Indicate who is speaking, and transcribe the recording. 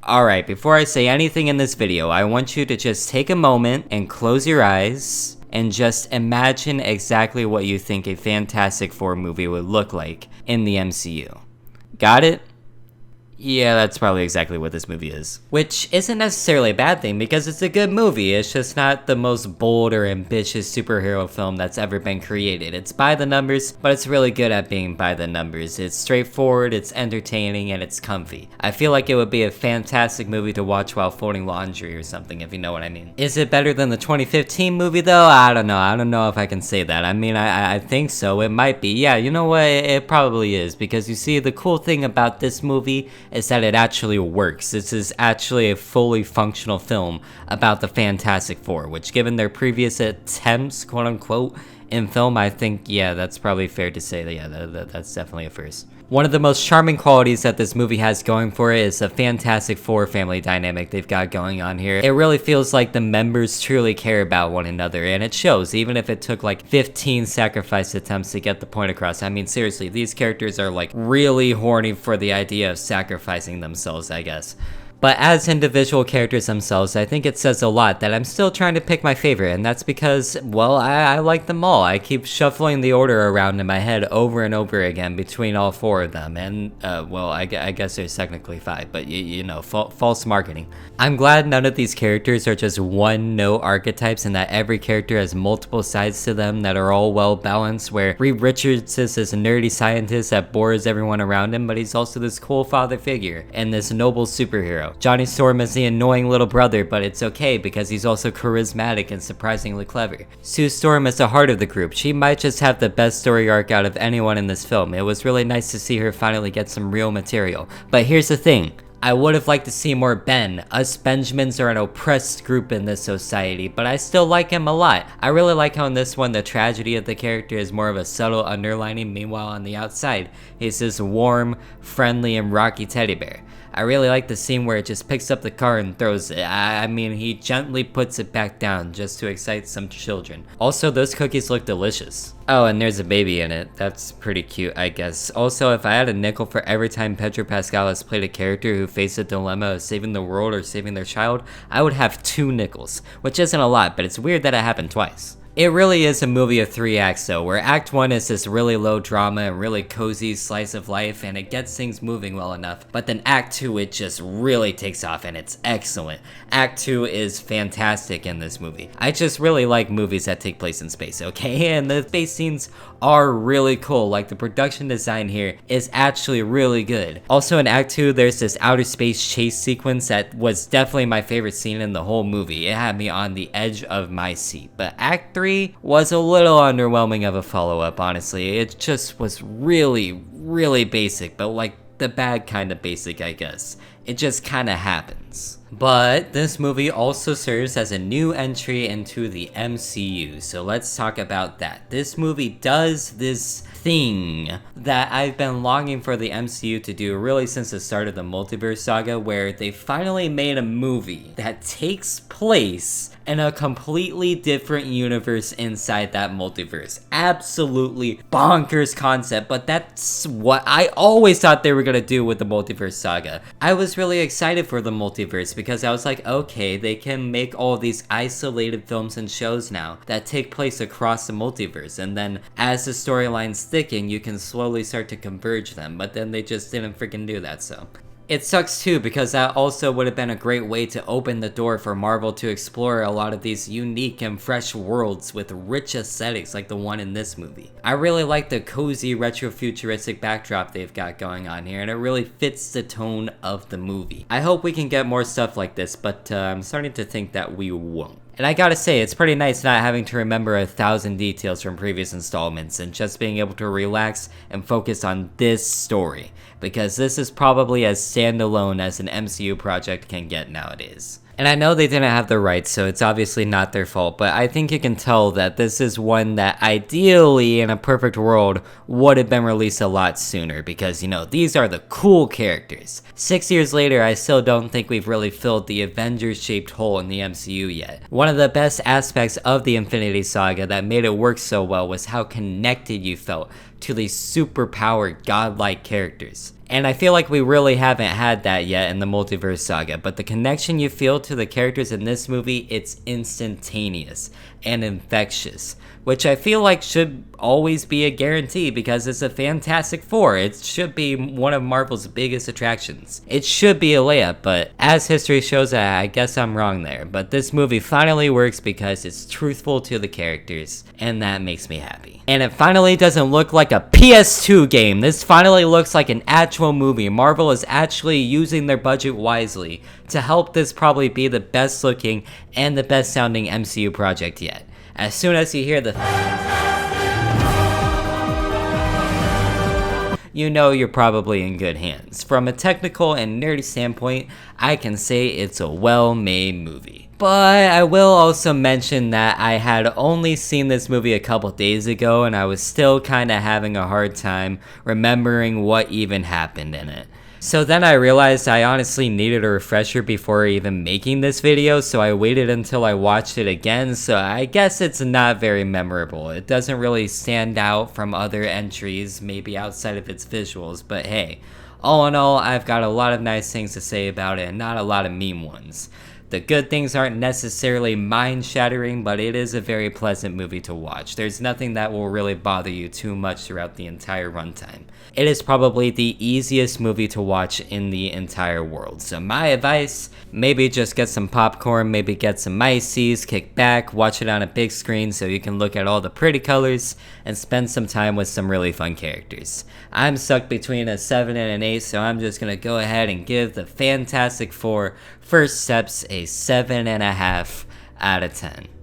Speaker 1: Alright, before I say anything in this video, I want you to just take a moment and close your eyes and just imagine exactly what you think a Fantastic Four movie would look like in the MCU. Got it? Yeah, that's probably exactly what this movie is. Which isn't necessarily a bad thing because it's a good movie. It's just not the most bold or ambitious superhero film that's ever been created. It's by the numbers, but it's really good at being by the numbers. It's straightforward, it's entertaining, and it's comfy. I feel like it would be a fantastic movie to watch while folding laundry or something, if you know what I mean. Is it better than the 2015 movie though? I don't know. I don't know if I can say that. I mean, I think so. It might be. Yeah, you know what? It probably is because you see, the cool thing about this movie is that it actually works. This is actually a fully functional film about the Fantastic Four, which given their previous attempts, quote unquote, in film, I think, yeah, that's probably fair to say that, yeah, that's definitely a first. One of the most charming qualities that this movie has going for it is the Fantastic Four family dynamic they've got going on here. It really feels like the members truly care about one another, and it shows, even if it took like 15 sacrifice attempts to get the point across. I mean, seriously, these characters are like really horny for the idea of sacrificing themselves, I guess. But as individual characters themselves, I think it says a lot that I'm still trying to pick my favorite, and that's because, well, I like them all. I keep shuffling the order around in my head over and over again between all four of them, and, well, I guess there's technically five, but you know, false marketing. I'm glad none of these characters are just one-note archetypes and that every character has multiple sides to them that are all well-balanced, where Reed Richards is this nerdy scientist that bores everyone around him, but he's also this cool father figure and this noble superhero. Johnny Storm is the annoying little brother, but it's okay because he's also charismatic and surprisingly clever. Sue Storm is the heart of the group. She might just have the best story arc out of anyone in this film. It was really nice to see her finally get some real material. But here's the thing. I would have liked to see more Ben. Us Benjamins are an oppressed group in this society, but I still like him a lot. I really like how in this one the tragedy of the character is more of a subtle underlining, meanwhile on the outside, he's this warm, friendly, and rocky teddy bear. I really like the scene where it just picks up the car and throws it. I mean, he gently puts it back down just to excite some children. Also, those cookies look delicious. Oh, and there's a baby in it. That's pretty cute, I guess. Also, if I had a nickel for every time Pedro Pascal has played a character who faced a dilemma of saving the world or saving their child, I would have 2 nickels, which isn't a lot, but it's weird that it happened twice. It really is a movie of 3 acts though, where Act 1 is this really low drama and really cozy slice of life and it gets things moving well enough, but then Act 2 it just really takes off and it's excellent. Act 2 is fantastic in this movie. I just really like movies that take place in space, okay? And the space scenes are really cool, like the production design here is actually really good. Also in Act 2 there's this outer space chase sequence that was definitely my favorite scene in the whole movie. It had me on the edge of my seat, but Act 3 was a little underwhelming of a follow-up, honestly. It just was really basic, but like the bad kind of basic, I guess. It just kind of happens. But this movie also serves as a new entry into the MCU, so let's talk about that. This movie does this thing that I've been longing for the MCU to do really since the start of the multiverse saga, where they finally made a movie that takes place in a completely different universe inside that multiverse. Absolutely bonkers concept, but that's what I always thought they were gonna do with the multiverse saga. I was really excited for the multiverse because I was like, okay, they can make all these isolated films and shows now that take place across the multiverse, and then as the storylines thicken, you can slowly start to converge them, but then they just didn't freaking do that, so. It sucks too because that also would have been a great way to open the door for Marvel to explore a lot of these unique and fresh worlds with rich aesthetics like the one in this movie. I really like the cozy retro-futuristic backdrop they've got going on here, and it really fits the tone of the movie. I hope we can get more stuff like this, but I'm starting to think that we won't. And I gotta say, it's pretty nice not having to remember 1,000 details from previous installments and just being able to relax and focus on this story, because this is probably as standalone as an MCU project can get nowadays. And I know they didn't have the rights, so it's obviously not their fault, but I think you can tell that this is one that ideally, in a perfect world, would have been released a lot sooner, because, you know, these are the cool characters. 6 years later, I still don't think we've really filled the Avengers-shaped hole in the MCU yet. One of the best aspects of the Infinity Saga that made it work so well was how connected you felt to these superpowered godlike characters. And I feel like we really haven't had that yet in the Multiverse Saga, but the connection you feel to the characters in this movie, it's instantaneous and infectious, which I feel like should always be a guarantee because it's a Fantastic Four. It should be one of Marvel's biggest attractions. It should be a layup, but as history shows, I guess I'm wrong there. But this movie finally works because it's truthful to the characters, and that makes me happy. And it finally doesn't look like a PS2 game. This finally looks like an actual movie. Marvel is actually using their budget wisely to help this probably be the best looking and the best sounding MCU project yet. As soon as you hear the you know you're probably in good hands. From a technical and nerdy standpoint, I can say it's a well-made movie. But I will also mention that I had only seen this movie a couple days ago and I was still kinda having a hard time remembering what even happened in it. So then I realized I honestly needed a refresher before even making this video, so I waited until I watched it again, so I guess it's not very memorable. It doesn't really stand out from other entries, maybe outside of its visuals, but hey, all in all, I've got a lot of nice things to say about it and not a lot of meme ones. The good things aren't necessarily mind-shattering, but it is a very pleasant movie to watch. There's nothing that will really bother you too much throughout the entire runtime. It is probably the easiest movie to watch in the entire world. So my advice, maybe just get some popcorn, maybe get some ices, kick back, watch it on a big screen so you can look at all the pretty colors, and spend some time with some really fun characters. I'm stuck between a 7 and an 8, so I'm just gonna go ahead and give the Fantastic Four First Steps a 7.5 out of 10.